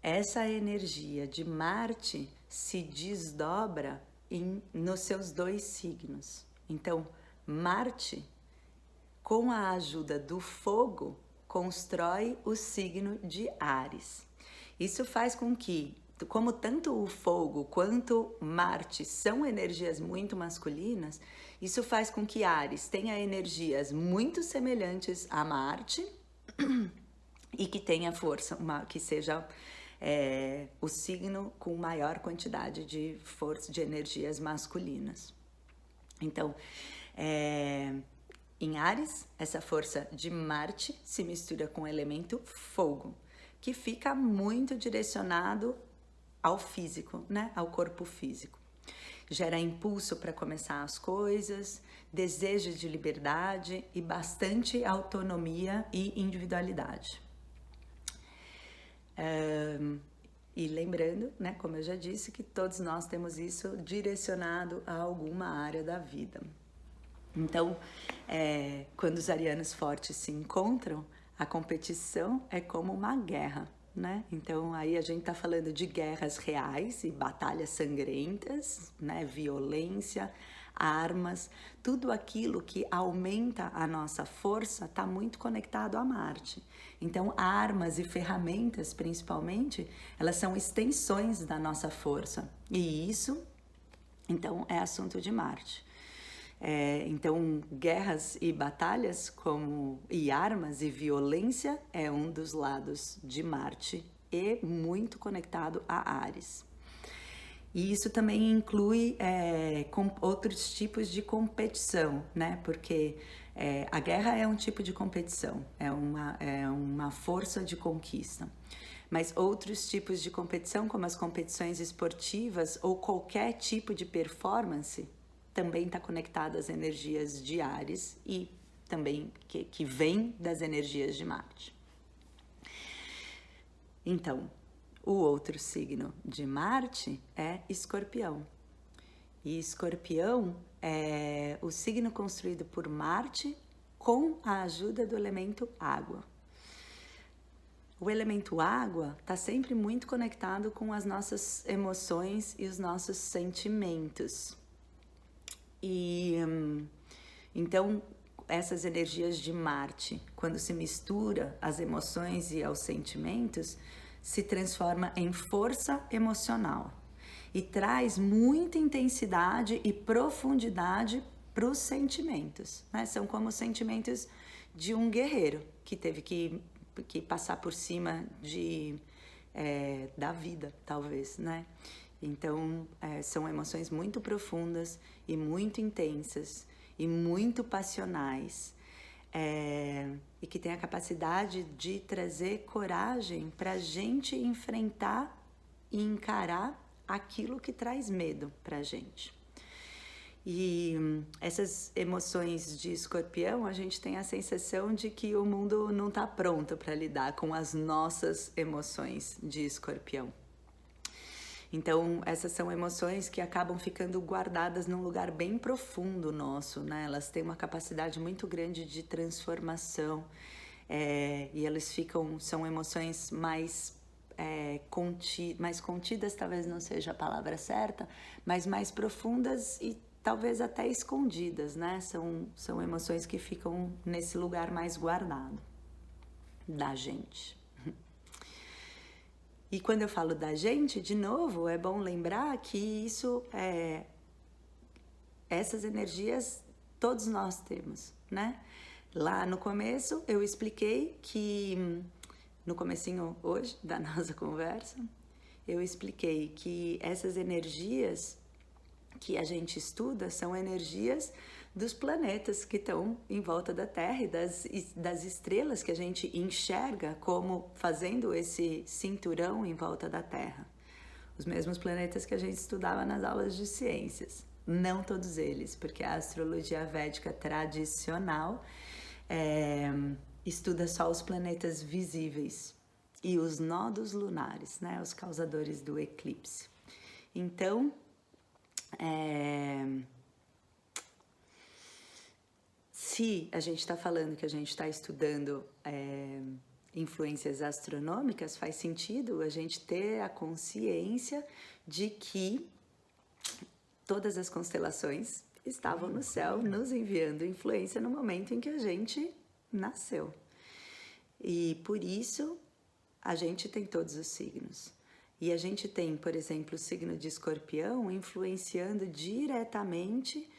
essa energia de Marte se desdobra nos seus 2 signos. Então, Marte, com a ajuda do fogo, constrói o signo de Áries. Isso faz com que, como tanto o fogo quanto Marte são energias muito masculinas, isso faz com que Áries tenha energias muito semelhantes a Marte e que tenha força, que seja o signo com maior quantidade de força, de energias masculinas. Então, em Áries, essa força de Marte se mistura com o elemento fogo, que fica muito direcionado ao físico, né? Ao corpo físico. Gera impulso para começar as coisas, desejo de liberdade e bastante autonomia e individualidade. E lembrando, né, como eu já disse, que todos nós temos isso direcionado a alguma área da vida. Então, quando os arianos fortes se encontram, a competição é como uma guerra, né? Então, aí a gente está falando de guerras reais e batalhas sangrentas, né? Violência, armas, tudo aquilo que aumenta a nossa força está muito conectado a Marte. Então, armas e ferramentas, principalmente, elas são extensões da nossa força. E isso, então, é assunto de Marte. Então, guerras e batalhas e armas e violência é um dos lados de Marte e muito conectado a Áries. E isso também inclui com outros tipos de competição, né? Porque a guerra é um tipo de competição, é uma força de conquista. Mas outros tipos de competição, como as competições esportivas ou qualquer tipo de performance, também está conectado às energias de Áries e também que vem das energias de Marte. Então, o outro signo de Marte é Escorpião. E Escorpião é o signo construído por Marte com a ajuda do elemento água. O elemento água está sempre muito conectado com as nossas emoções e os nossos sentimentos. E então, essas energias de Marte, quando se mistura às emoções e aos sentimentos, se transforma em força emocional e traz muita intensidade e profundidade para os sentimentos, né? São como os sentimentos de um guerreiro que teve que passar por cima da vida, talvez, né? Então, são emoções muito profundas e muito intensas e muito passionais, e que tem a capacidade de trazer coragem para a gente enfrentar e encarar aquilo que traz medo para a gente. E essas emoções de Escorpião, a gente tem a sensação de que o mundo não está pronto para lidar com as nossas emoções de Escorpião. Então, essas são emoções que acabam ficando guardadas num lugar bem profundo nosso, né? Elas têm uma capacidade muito grande de transformação, e elas são emoções mais contidas, talvez não seja a palavra certa, mas mais profundas e talvez até escondidas, né? São emoções que ficam nesse lugar mais guardado da gente. E quando eu falo da gente, de novo, é bom lembrar que essas energias todos nós temos, né? Lá no começo eu expliquei que, no comecinho hoje da nossa conversa, eu expliquei que essas energias que a gente estuda são energias dos planetas que estão em volta da Terra e das estrelas que a gente enxerga como fazendo esse cinturão em volta da Terra. Os mesmos planetas que a gente estudava nas aulas de ciências. Não todos eles, porque a astrologia védica tradicional estuda só os planetas visíveis e os nodos lunares, né, os causadores do eclipse. Então, se a gente está falando que a gente está estudando influências astronômicas, faz sentido a gente ter a consciência de que todas as constelações estavam no céu nos enviando influência no momento em que a gente nasceu. E por isso a gente tem todos os signos. E a gente tem, por exemplo, o signo de Escorpião influenciando diretamente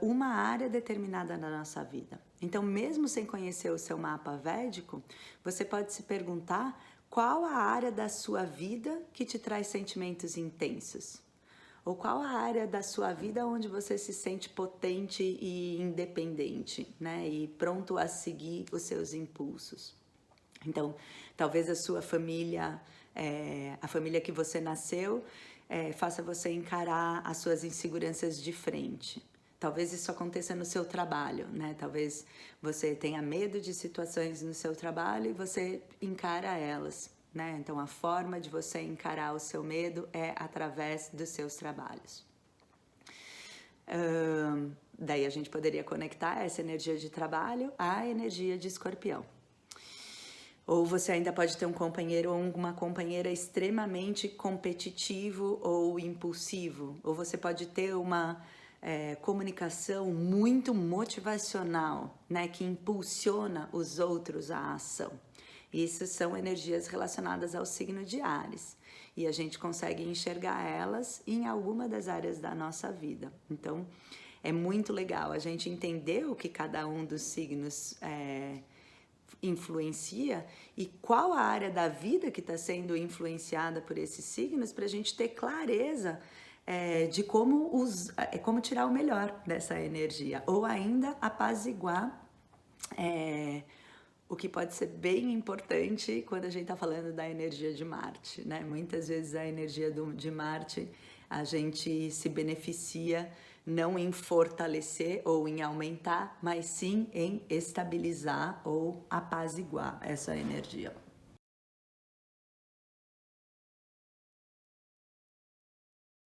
uma área determinada na nossa vida. Então, mesmo sem conhecer o seu mapa védico, você pode se perguntar qual a área da sua vida que te traz sentimentos intensos. Ou qual a área da sua vida onde você se sente potente e independente, né? E pronto a seguir os seus impulsos. Então, talvez a sua família, a família que você nasceu, faça você encarar as suas inseguranças de frente. Talvez isso aconteça no seu trabalho, né? Talvez você tenha medo de situações no seu trabalho e você encara elas, né? Então, a forma de você encarar o seu medo é através dos seus trabalhos. Daí a gente poderia conectar essa energia de trabalho à energia de Escorpião. Ou você ainda pode ter um companheiro ou uma companheira extremamente competitivo ou impulsivo. Ou você pode ter uma comunicação muito motivacional, né, que impulsiona os outros à ação. Isso são energias relacionadas ao signo de Áries. E a gente consegue enxergar elas em alguma das áreas da nossa vida. Então, é muito legal a gente entender o que cada um dos signos influencia e qual a área da vida que está sendo influenciada por esses signos, para a gente ter clareza de como tirar o melhor dessa energia, ou ainda apaziguar o que pode ser bem importante quando a gente está falando da energia de Marte, né? Muitas vezes a energia de Marte a gente se beneficia não em fortalecer ou em aumentar, mas sim em estabilizar ou apaziguar essa energia.